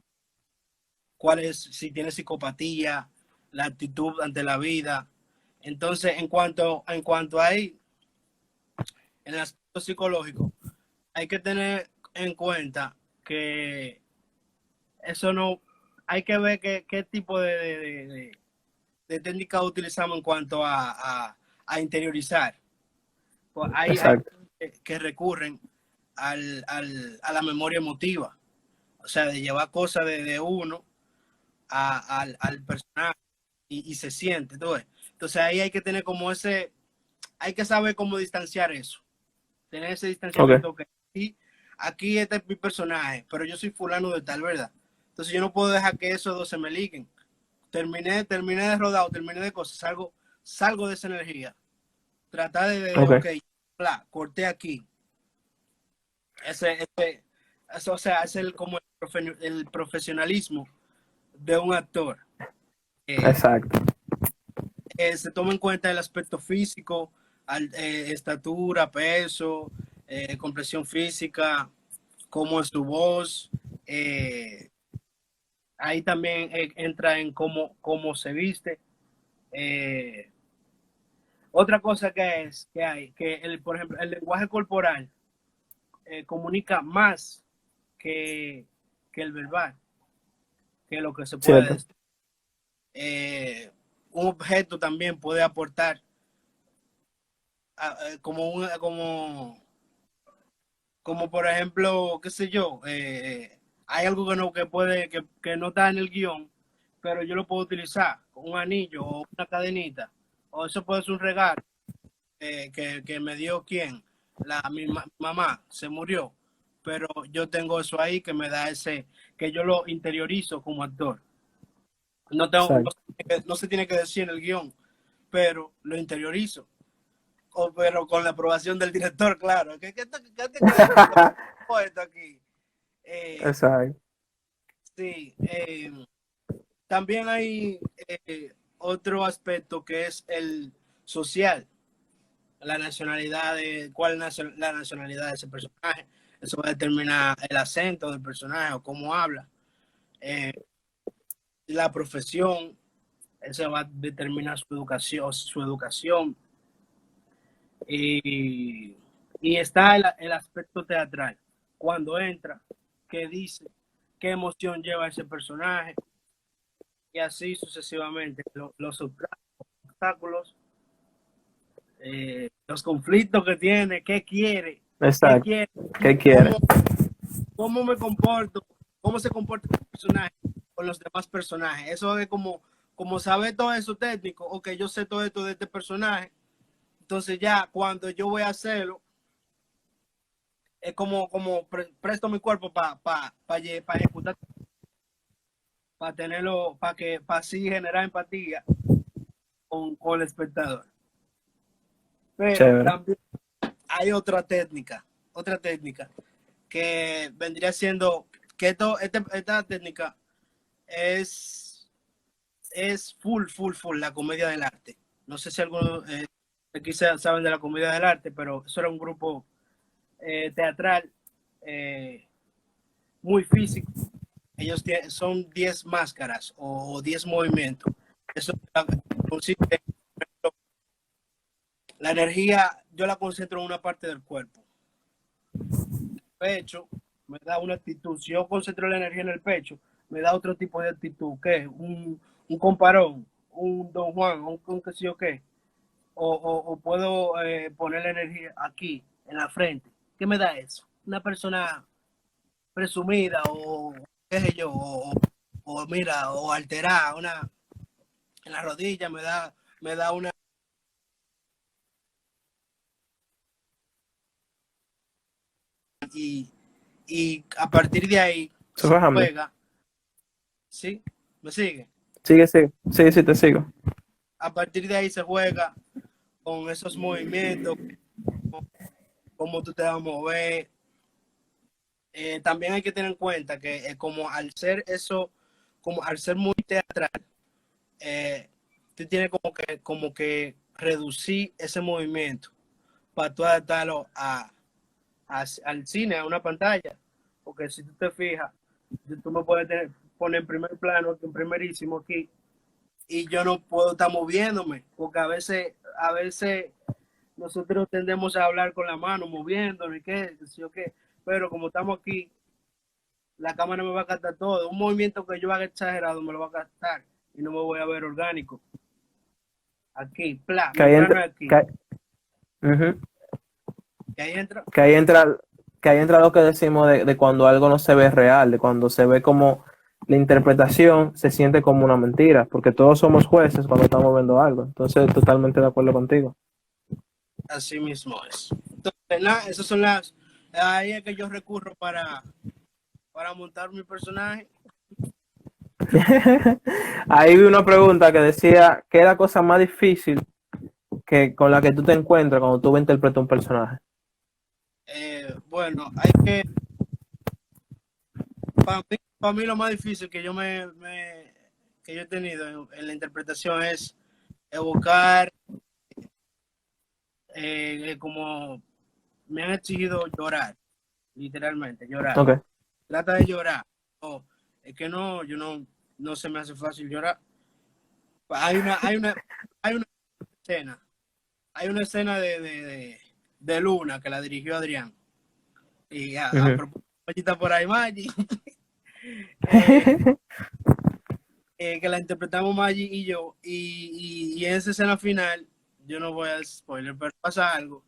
si tiene psicopatía, la actitud ante la vida. Entonces, en cuanto a ahí, en el aspecto psicológico, hay que tener en cuenta que eso no, hay que ver qué tipo de técnica utilizamos en cuanto a interiorizar. Pues hay Exacto. que recurren a la memoria emotiva, o sea, de llevar cosas de uno al personaje y se siente, ¿tú ves? Entonces ahí hay que tener como hay que saber cómo distanciar eso, tener ese Ok. distanciamiento que aquí este es mi personaje, pero yo soy fulano de tal, ¿verdad? Entonces yo no puedo dejar que esos dos se me liguen. Terminé de rodar, terminé de cosas, salgo de esa energía. Tratar Ok. ok, corté aquí. Eso, o sea, es como el profesionalismo de un actor. Eh, Exacto. Se toma en cuenta el aspecto físico, estatura, peso, compresión física, cómo es tu voz. eh, Ahí también entra en cómo se viste. Eh, Otra cosa por ejemplo, el lenguaje corporal comunica más que, que el verbal, que lo que se puede Cierto. decir. Un objeto también puede aportar como por ejemplo, qué sé yo, hay algo que no está en el guión, pero yo lo puedo utilizar, un anillo o una cadenita, o eso puede ser un regalo que me dio quién, mi mamá se murió, pero yo tengo eso ahí que me da que yo lo interiorizo como actor. Exacto. No se tiene que decir en el guión, pero lo interiorizo. Pero con la aprobación del director, claro. ¿Qué te crees tú que esto aquí? Eh, Exacto. sí, también hay otro aspecto que es el social, la nacionalidad la nacionalidad de ese personaje. Eso va a determinar el acento del personaje o cómo habla. Eh, la profesión, eso va a determinar su educación. Y, y está el aspecto teatral. Cuando entra, qué dice, qué emoción lleva ese personaje, y así sucesivamente. Los obstáculos, los conflictos que tiene, qué Exacto. quiere, ¿Qué quiere? cómo, cómo me comporto, cómo se comporta el personaje con los demás personajes. Eso es como saber todo eso técnico, o que yo sé todo esto de este personaje. Entonces ya cuando yo voy a hacerlo, es como presto mi cuerpo para ejecutar, para tenerlo, para así generar empatía con el espectador. Pero Chévere. también hay otra técnica que vendría siendo que esta técnica es full la comedia del arte. No sé si algunos aquí saben de la comedia del arte, pero eso era un grupo teatral muy físico. Ellos son 10 máscaras o 10 movimientos. Eso consiste, la energía yo la concentro en una parte del cuerpo. El pecho me da una actitud. Si yo concentro la energía en el pecho, me da otro tipo de actitud, que un comparón, un Don Juan, un qué sé yo qué. O puedo poner la energía aquí, en la frente. ¿Qué me da eso? Una persona presumida o qué sé yo, o mira, o alterada, en la rodilla me da una y, y a partir de ahí ¿Se se fue Hamlet? juega, ¿sí? ¿Me sigue? Sigue, sigue. Sí, sí, te sigo. A partir de ahí se juega con esos movimientos, cómo tú te vas a mover. También hay que tener en cuenta que como al ser eso, como al ser muy teatral, tú tienes como que reducir ese movimiento para tú adaptarlo al cine, a una pantalla. Porque si tú te fijas, tú me puedes poner en primer plano, en primerísimo aquí, y yo no puedo estar moviéndome, porque a veces nosotros tendemos a hablar con la mano, moviéndonos y qué sé yo qué, pero como estamos aquí, la cámara me va a captar todo. Un movimiento que yo haga exagerado me lo va a captar y no me voy a ver orgánico. Aquí, Que ahí mi plano entra, es aquí. que, ujú, Y ahí entra. que ahí entra, que ahí entra lo que decimos de cuando algo no se ve real, de cuando se ve como la interpretación se siente como una mentira, porque todos somos jueces cuando estamos viendo algo. Entonces, totalmente de acuerdo contigo. Así mismo es. Entonces, esas son ahí es que yo recurro para montar mi personaje. Ahí vi una pregunta que decía, ¿qué es la cosa más difícil que con la que tú te encuentras cuando tú interpretas un personaje? Bueno, hay que, para mí lo más difícil que que yo he tenido en la interpretación es evocar como me han exigido llorar, literalmente, llorar. Ok. Trata de llorar. Oh, es que no, no se me hace fácil llorar. Hay una escena, hay una escena de Luna que la dirigió Adrián. Y a Ujú. propósito por ahí, Maggi, que la interpretamos Maggi y yo. Y en esa escena final, yo no voy a spoiler, pero pasa algo.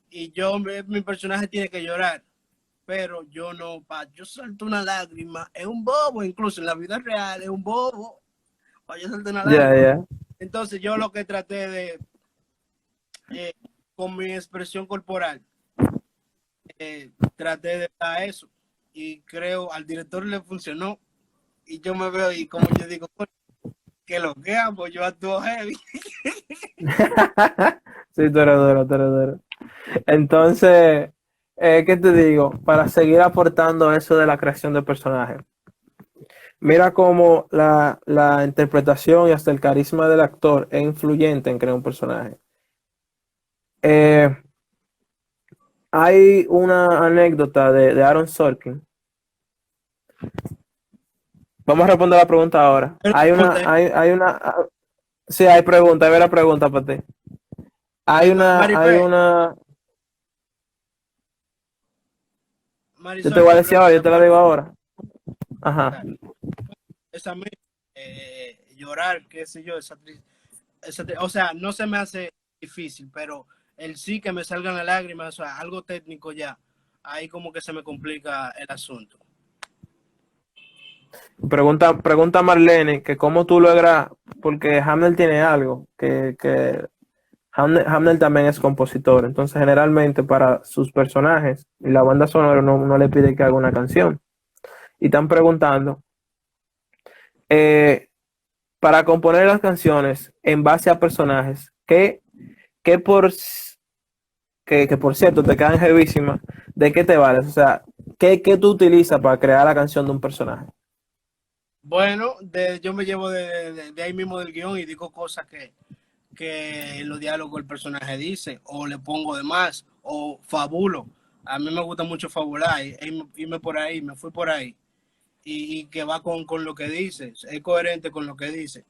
Y mi personaje tiene que llorar, pero yo no, yo salto una lágrima, es un bobo, incluso en la vida real, es un bobo, yo salto una Ya, lágrima. ya. Entonces yo lo que traté eh, con mi expresión corporal, traté de dar eso y creo al director le funcionó y yo me veo y como yo digo, que lo que hago, yo actúo heavy. Sí, tú eres duro, tú eres duro. Entonces, ¿qué te digo? Para seguir aportando eso de la creación de personajes. Mira cómo la interpretación y hasta el carisma del actor es influyente en crear un personaje. Eh, Hay una anécdota de Aaron Sorkin. Vamos a responder la pregunta ahora. Sí, hay pregunta, hay una pregunta para ti. Hay Maripé, una, yo te Marisol, voy a mi decir ahora, yo pregunta te la para digo ahora. Ajá. esa llorar, qué sé yo, o sea, no se me hace difícil, pero el sí que me salgan las lágrimas, o sea, algo técnico ya, ahí como que se me complica el asunto. Pregunta a Marlene que cómo tú logras, porque Hamner tiene algo, que Hamner también es compositor, entonces generalmente para sus personajes y la banda sonora no le pide que haga una canción. Y están preguntando, eh, para componer las canciones en base a personajes que por cierto te quedan heavísimas, ¿de qué te vales? O sea, ¿qué tú utilizas para crear la canción de un personaje? Bueno, yo me llevo de ahí mismo del guión y digo cosas que en los diálogos el personaje dice, o le pongo de más, o fabulo. A mí me gusta mucho fabular, irme por ahí, me fui por ahí, y que va con lo que dice, es coherente con lo que dice.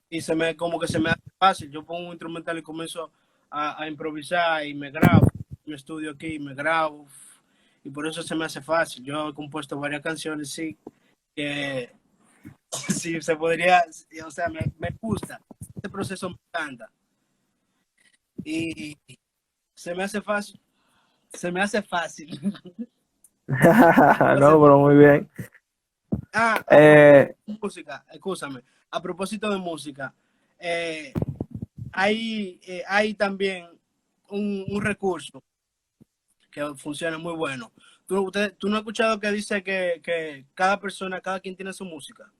Y como que se me hace fácil. Yo pongo un instrumental y comienzo a improvisar y me grabo, me estudio aquí, me grabo, y por eso se me hace fácil. Yo he compuesto varias canciones, sí, que sí se podría, o sea, me gusta. Este proceso me encanta. Y se me hace fácil. Se me hace fácil. No, pero muy bien. A propósito Eh, de música, escúchame, a propósito de música, hay también un recurso que funciona muy bueno. ¿Tú no has escuchado que dice que cada persona, cada quien tiene su música?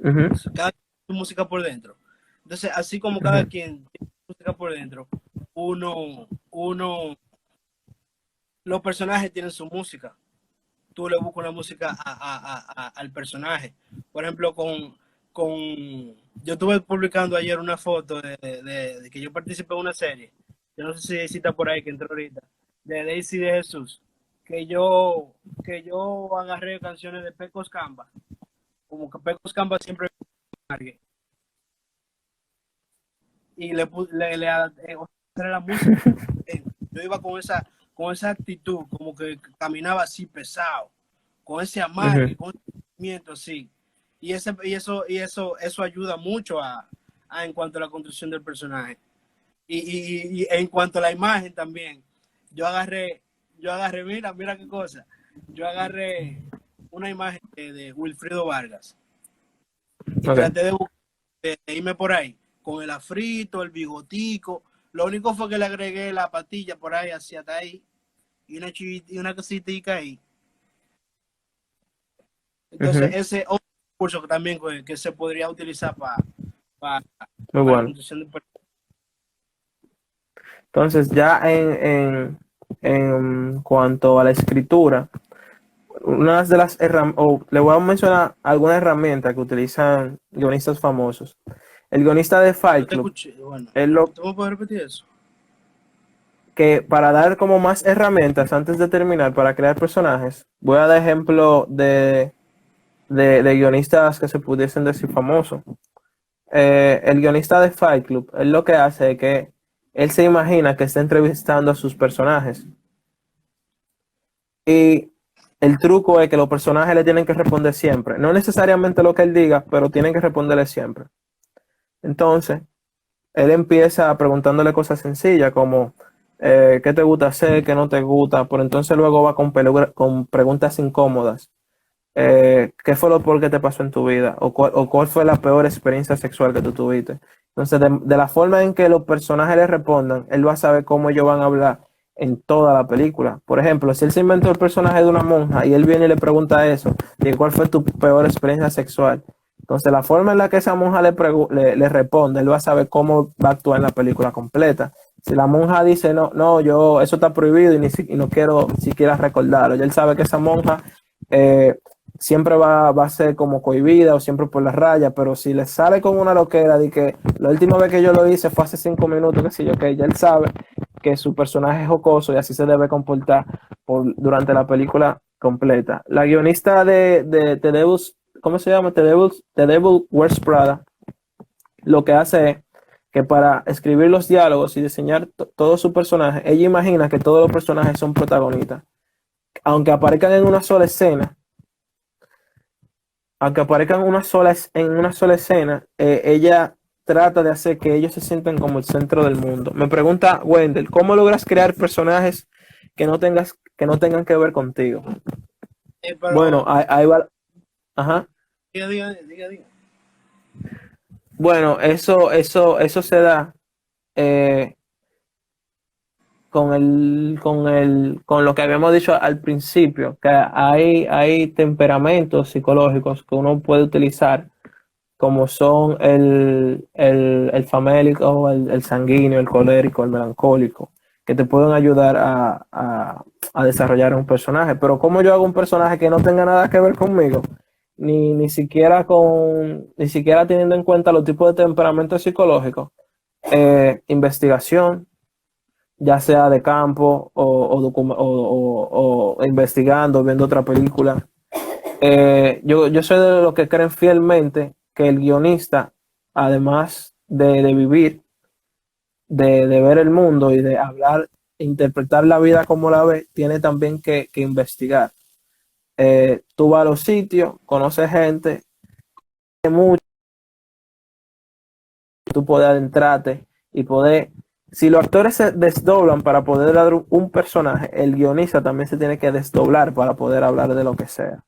ujú, Cada quien tiene su música por dentro. Entonces, así como cada ujú, quien tiene su música por dentro, uno, los personajes tienen su música. Tú le buscas una música al personaje. Por ejemplo, yo estuve publicando ayer una foto de que yo participé en una serie. Yo no sé si está por ahí, que entró ahorita, de Daisy de Jesús, que yo agarré canciones de Pecos Camba, como que Pecos Camba siempre y le adapté la música. Yo iba con esa actitud, como que caminaba así pesado, con ese ujú. amargue, con ese sentimiento así. Y eso ayuda mucho en cuanto a la construcción del personaje. Y en cuanto a la imagen también, yo agarré, mira qué cosa, yo agarré una imagen de Wilfrido Vargas y Ok. traté de irme por ahí, con el afrito, el bigotico. Lo único fue que le agregué la patilla por ahí, hacia hasta ahí, y una cositica ahí. Entonces, Ujú. ese otro curso que también que se podría utilizar para Muy la bueno. construcción de un personaje. Entonces, ya en cuanto a la escritura, una de las herramientas, le voy a mencionar algunas herramientas que utilizan guionistas famosos. El guionista de No Fight te Club escuché, bueno, es lo ¿tú me puedes repetir eso? que, para dar como más herramientas antes de terminar para crear personajes, voy a dar ejemplo de guionistas que se pudiesen decir famosos. El guionista de Fight Club, él lo que hace es que él se imagina que está entrevistando a sus personajes. Y el truco es que los personajes le tienen que responder siempre. No necesariamente lo que él diga, pero tienen que responderle siempre. Entonces, él empieza preguntándole cosas sencillas como ¿qué te gusta hacer? ¿Qué no te gusta? Pero entonces luego va con preguntas incómodas. ¿Qué fue lo peor que te pasó en tu vida? O cuál fue la peor experiencia sexual que tú tuviste? Entonces, de la forma en que los personajes le respondan, él va a saber cómo ellos van a hablar en toda la película. Por ejemplo, si él se inventó el personaje de una monja y él viene y le pregunta eso, de cuál fue tu peor experiencia sexual. Entonces, la forma en la que esa monja le responde, él va a saber cómo va a actuar en la película completa. Si la monja dice, no, no, eso está prohibido y no quiero siquiera recordarlo, ya él sabe que esa monja eh, siempre va a ser como cohibida o siempre por la raya, pero si le sale con una loquera de que la última vez que yo lo hice fue hace 5 minutos, que sé yo, que ya él sabe que su personaje es jocoso y así se debe comportar durante la película completa. La guionista de The Devil's, ¿cómo se llama? The Devil Wears Prada, lo que hace es que para escribir los diálogos y diseñar todo su personaje, ella imagina que todos los personajes son protagonistas. Aunque aparezcan en una sola escena, aunque aparezcan en una sola escena, ella trata de hacer que ellos se sientan como el centro del mundo. Me pregunta Wendell, ¿cómo logras crear personajes que no tengan que ver contigo? Bueno, Pero, ahí va. Ajá. diga. Bueno, eso se da eh, con lo que habíamos dicho al principio, que hay temperamentos psicológicos que uno puede utilizar como son el famélico, el sanguíneo, el colérico, el melancólico, que te pueden ayudar a desarrollar un personaje. Pero ¿cómo yo hago un personaje que no tenga nada que ver conmigo? Ni siquiera teniendo en cuenta los tipos de temperamento psicológico. Investigación, ya sea de campo o investigando, viendo otra película. Yo soy de los que creen fielmente que el guionista, además de vivir, de ver el mundo y de hablar, interpretar la vida como la ve, tiene también que investigar. Tú vas a los sitios, conoces gente, mucho, tú puedes adentrarte y poder, si los actores se desdoblan para poder dar un personaje, el guionista también se tiene que desdoblar para poder hablar de lo que sea,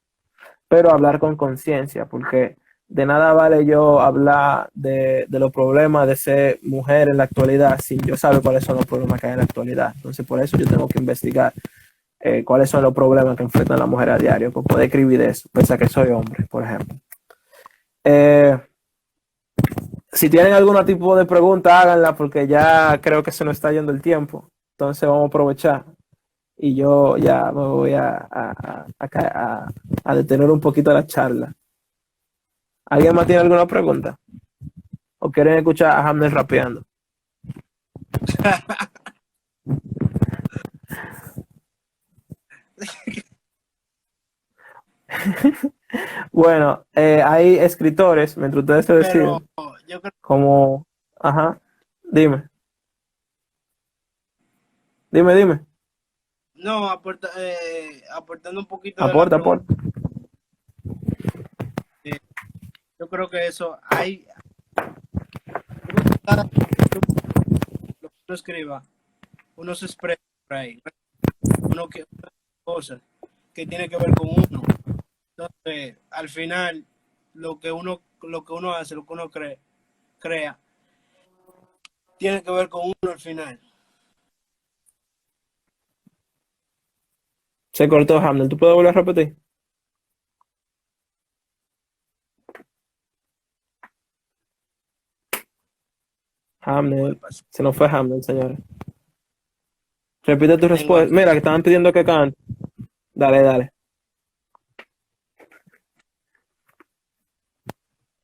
pero hablar con conciencia, porque de nada vale yo hablar de los problemas de ser mujer en la actualidad sin yo saber cuáles son los problemas que hay en la actualidad. Entonces, por eso yo tengo que investigar cuáles son los problemas que enfrentan las mujeres a diario, para poder escribir de eso, pese a que soy hombre, por ejemplo. Si tienen algún tipo de pregunta, háganla, porque ya creo que se nos está yendo el tiempo. Entonces, vamos a aprovechar. Y yo ya me voy a detener un poquito la charla. ¿Alguien más tiene alguna pregunta? ¿O quieren escuchar a Hamner rapeando? Bueno, hay escritores, mientras ustedes se Pero deciden, yo creo, como... Ajá, dime, dime. no, aportando un poquito de la Aporta, pregunta, aporta. yo creo que eso hay, yo creo que cada lo que uno escriba, uno se expresa por ahí, uno que cosas que tiene que ver con uno. Entonces, al final, lo que uno hace, lo que uno crea, tiene que ver con uno al final. Se cortó Hamner. ¿Tú puedes volver a repetir? Puede Hamner. pasar. Se nos fue Hamner, señores. Repite tu Tengo respuesta. Mira, que estaban pidiendo que cante. Dale.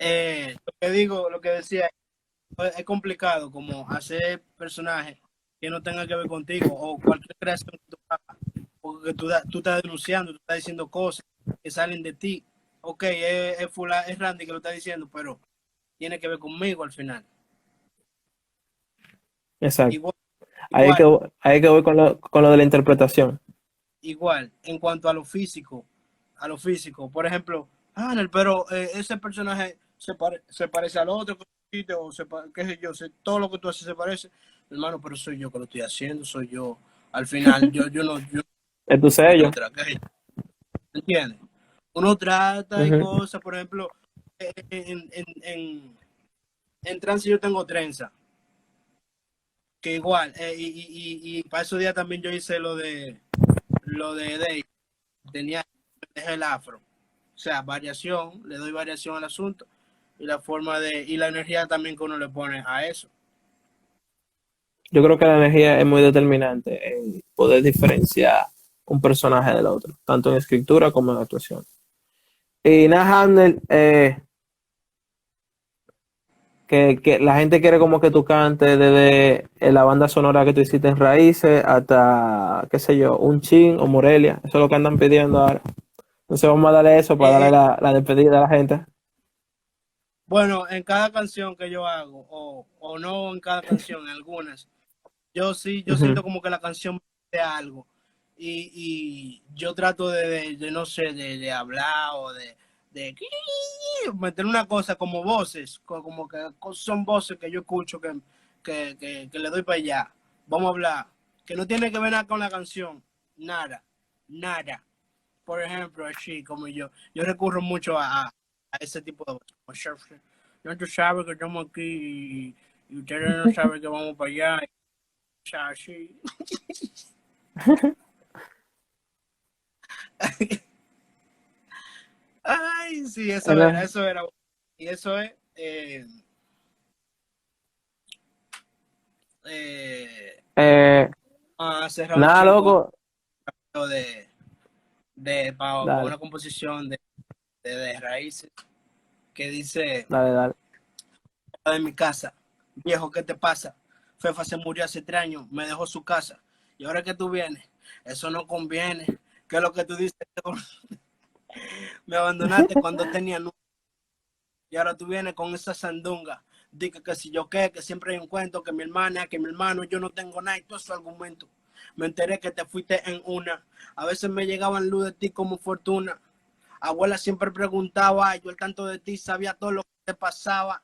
lo que digo, lo que decía, es complicado como hacer personajes que no tengan que ver contigo o cualquier creación que tú hagas, porque tú estás denunciando, tú estás diciendo cosas que salen de ti. Ok, es Randy que lo está diciendo, pero tiene que ver conmigo al final. Exacto. Igual, Ahí igual, que voy con lo de la interpretación. igual, en cuanto a lo físico, por ejemplo, pero ese personaje se parece al otro, o qué sé yo, todo lo que tú haces se parece, hermano, pero soy yo que lo estoy haciendo, soy yo. Al final, yo no, yo Es tu sello. otra, ¿qué sé yo? ¿Entiendes? Uno trata y Ujú. cosas, por ejemplo, en trance yo tengo trenza, que igual, y para esos días también yo hice lo de Dave, tenía el afro. O sea, variación, le doy variación al asunto y la forma y la energía también que uno le pone a eso. Yo creo que la energía es muy determinante en poder diferenciar un personaje del otro, tanto en escritura como en actuación. Y nada, Hamner, que la gente quiere como que tú cantes desde la banda sonora que tú hiciste en Raíces hasta, qué sé yo, Un Chin o Morelia. Eso es lo que andan pidiendo ahora. Entonces vamos a darle eso para darle Eh, la despedida a la gente. bueno, en cada canción que yo hago, o no en cada canción, en algunas, yo siento Ujú. como que la canción de algo. Y yo trato de no sé, de hablar o de meter una cosa como voces, como que son voces que yo escucho que le doy para allá. Vamos a hablar, que no tiene que ver nada con la canción, nada. Por ejemplo, así como yo recurro mucho a ese tipo de voces. Como, "Chef, yo tú sabes que estamos aquí y ustedes no saben que vamos para allá. O sea, así. Ay, sí, Bueno, eso era. Y eso es Eh, a cerrar un nada, chin con loco. para Dale, una composición de raíces que dice: dale, dale. de mi casa, viejo, ¿qué te pasa? Fefa se murió hace 3 años, me dejó su casa. Y ahora que tú vienes, eso no conviene. ¿Qué es lo que tú dices? Me abandonaste cuando tenía y ahora tú vienes con esa sandunga. Dice que si yo qué, que siempre hay un cuento, que mi hermana, que mi hermano, yo no tengo nada y todo su argumento. Me enteré que te fuiste en una. A veces me llegaban luz de ti como fortuna. Abuela siempre preguntaba, yo el tanto de ti sabía todo lo que te pasaba.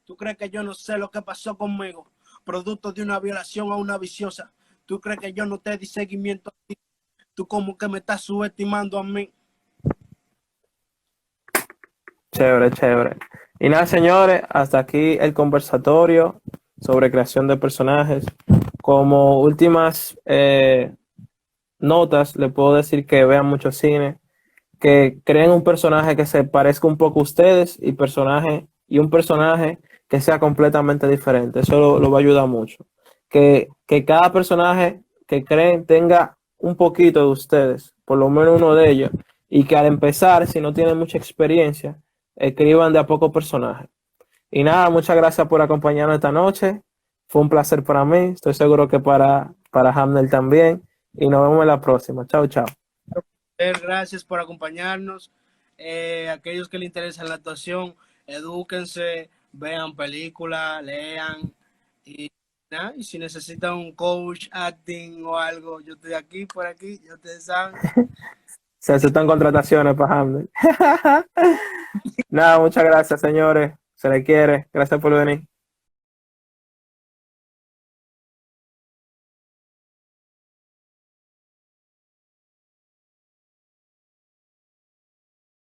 ¿Tú crees que yo no sé lo que pasó conmigo? Producto de una violación a una viciosa. ¿Tú crees que yo no te di seguimiento a ti? Tú como que me estás subestimando a mí. Chévere, chévere. Y nada, señores, hasta aquí el conversatorio sobre creación de personajes. Como últimas notas, le puedo decir que vean mucho cine, que creen un personaje que se parezca un poco a ustedes y un personaje que sea completamente diferente. Eso lo va a ayudar mucho. Que cada personaje que creen tenga un poquito de ustedes, por lo menos uno de ellos, y que al empezar, si no tienen mucha experiencia, escriban de a poco personajes. Y nada, muchas gracias por acompañarnos esta noche. Fue un placer para mí. Estoy seguro que para Hamner también. Y nos vemos en la próxima. Chao, chao. Gracias por acompañarnos. Aquellos que les interesa la actuación, edúquense, vean películas, lean y, ¿nah? Y si necesitan un coach, acting o algo, yo estoy aquí, por aquí, ya ustedes saben. Se aceptan contrataciones para Hamner. Nada, muchas gracias, señores. Se le quiere. Gracias por venir.